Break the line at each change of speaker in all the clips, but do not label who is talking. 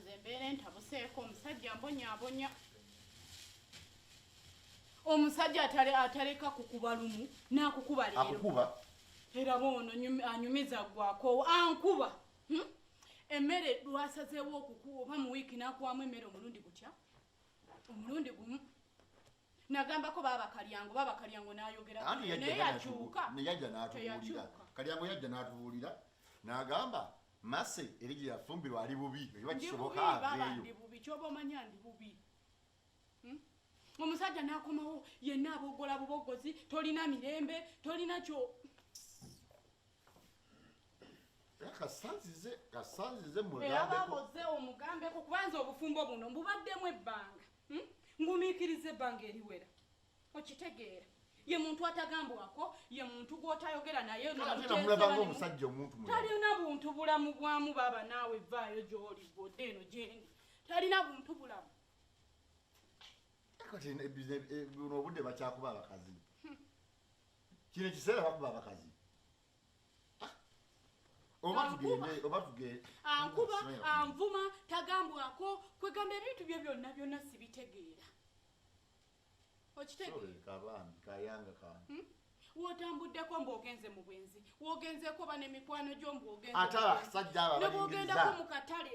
nze mbeere ntabuseeko omusajja mbonyaabonya omusajja ataleka kukuba lumu n'akukuba leero era bono anyumiza gwako ankuba emmere lwasazeewo okukuba oba mu wiiki n'akuwamu emmere omulundi gutya omulundi gumu nagambako baba kalyango n'ayogera naye yakyuka
kalyango yajja n'atubuulira n'agamba Mase erigi yafumbirwa ali bubi ekiba kisoboka aveeyo
ndi bubi kyoba omanya ndi bubi omusajja n'akomawo yenna abogola bubogozi tolina mirembe tolina kyo
kasanzize
ababoze omugambeko kubanza obufumbo buno mbubaddemu ebbanga ngumiikiriza ebbanga eriwera okitegeera ye muntu atagambwako ye muntu gw'otayogera naye talina buntu bulamu bwamu baba naawe vaayo gy'oli bodde eno gyendi talina buntu bulamu
kati buno obudde bakyakuba abakazi kino ekiseera bakuba abakazi oba tugende
ankuba anvuma tagambwako kwegamba ebintu bye byonna sibitegeera okitegeera wotambuddeko mb'ogenze mu bwenzi wogenzeko banemikwano gyo mbwogenzenebwogendako mu katale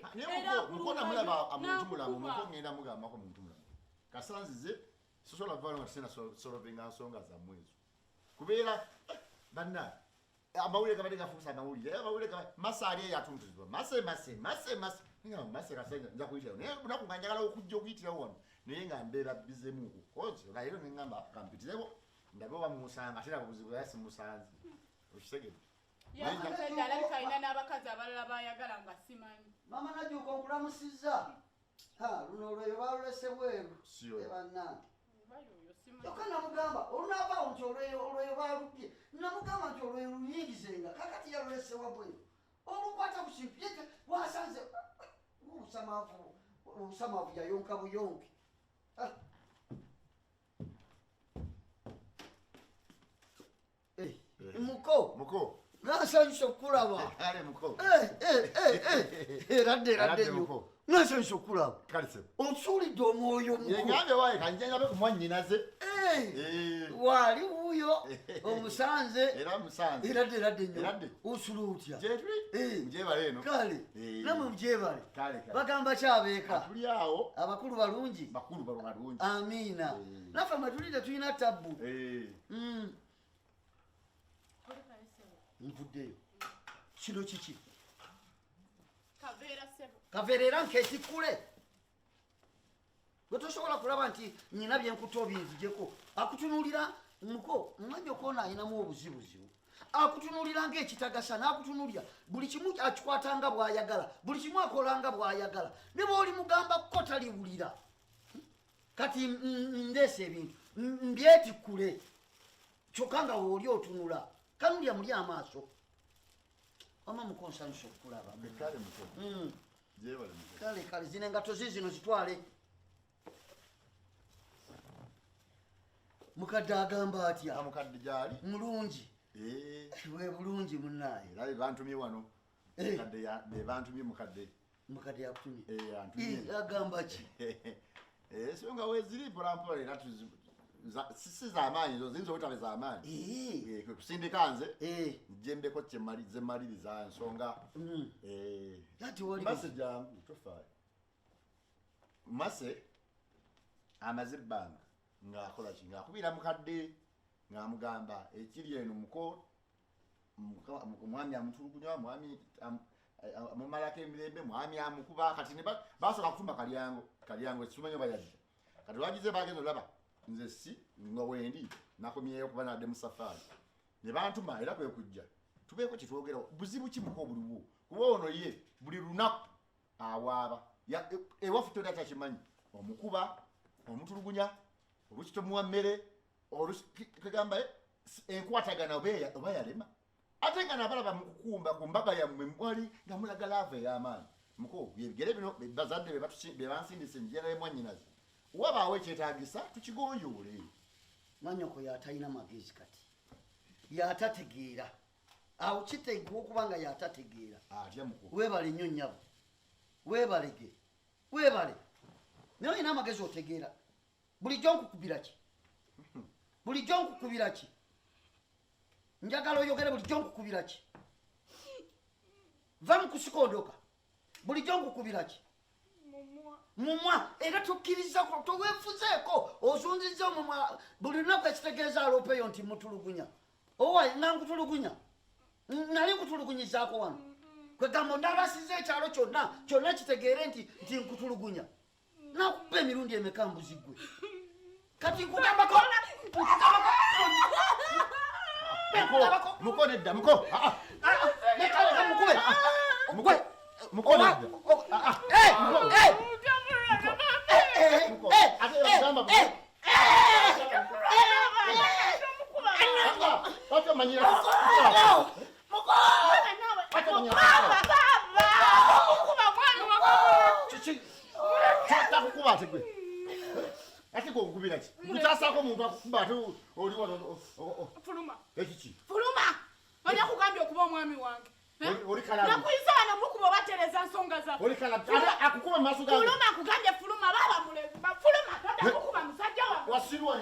mulaba omuntu mulamu mukogenda mugambako muntu mulamu kasanzize sosola vano nga tisena solovenga nsonga zammwe ezo kubeera banna amawulire gabadde gafuusa amawulire Mase ali eyatuntuzibwa mase kasanja nja kuyitirawo naye lunaku nga njagala okujja okuyitirawo wano naye nga mbeera bizemuuku kozi olayiro neŋŋamba kampitireko ndabe oba mumusanga ate nabo buzibu era simusanze okitegedde
yamusajja alabika alina n'abakazi abalala bayagala nga simanyi
mama najuuka onkulamusizza luno olweyo balulese bweru ebannange yoka namugamba olunaavaawo nti olweyo baludye namugamba nti olweyo luyingizenga kakati yalulesewa bweru olukwata ku kintu yete wasanze obusamaavu yayonka buyonke muko nasanyusa okulaba eradde nyo nasanyusa okulaba onsuulidde omwoyo waali wuuyo omusanze eradde nyo osula otya kale namwe mugyebale bagamba kyabeeka abakulu balungi amiina naffe amatulire tulina tabbu nvuddeyo kino kiki kaveera era nketikule wetosobola kulaba nti nyina byenkuta obinzijeko akutunulira muko mwajja okona ayinamu obuzibuzibu akutunulira ngaekitagasa n'akutunulira buli kimu akikwatanga bw'ayagala buli kimu akolanga bw'ayagala ne bw'oli mugamba ko taliwulira kati ndeesa ebintu mbyetikule kyokka nga wooli otunula kanulya muli amaaso wama mukonsanyusa okulaba kale zino engato zizino zitwale mukadde agamba atya
mukadde gyali
mulungi we bulungi munnaye
era bantumye wano bantumye mukadde
yakutumye agamba ki
songa weziri mpolampola era si zamaanyi zo ziyinza obutale zamaanyi kusindika nze jembeko zemaliriza nsonga Mase jangu tofaayo Mase amaze ebbanga ng'akola ki ng'akubira mukadde ng'amugamba ekiri eno muko omwami amutulugunya mwami amumalako emirembe mwami amukuba kati basooka kufumba kalyango ekitumanyi oba yajja kati lwagize bagenda olaba nze si nga wendi nakomyeyo kuba nadde mu safaari ne bantuma era kwe kujja tubeeko kyetwogerawo buzibu kimuko obuliwo kuba ono ye buli lunaku awaaba ewaffe toli akyakimanyi omukuba omutulugunya olukitomuwa mmere olukigamba enkwatagana oba yalema ate nga nabalaba mukukumba ku mbaga yammwe mwali nga mulaga laava ey'amaanyi muko byebigere bino bazadde bebansindise njera emwannyinazi wabaawo ekyetaagisa tukigonjoole
manyoko yatalina magezi kati yatategeera awo kitegwa okuba nga yatategeera
atya muko
weebale nnyo nnyabo weebalege webale naye ina amagezi otegeera bulijjo nkukubira ki njagala oyogere bulijjo nkukubira ki va mukusikondoka bulijjo nkukubira ki mumwa era tukkiriza toweefuzeeko osunziza omumwa buli lunaku ekitegeeza alopeyo nti mutulugunya owa nga nkutulugunya nali nkutulugunyizaako wano kwegamba ndabasiza ekyalo kyonna kitegeere nti nkutulugunya nakuba emirundi emeka mbuzi gwe kati nkugambako
muko nedda muko
Oja kugambya okuba omwami wange. Nakuyizana mukuba batereza nsonga za.
Akukuba maso gange.
Fuluma kugambya fuluma baba mulema. Fuluma kugambya musajja wange.
Wasirwa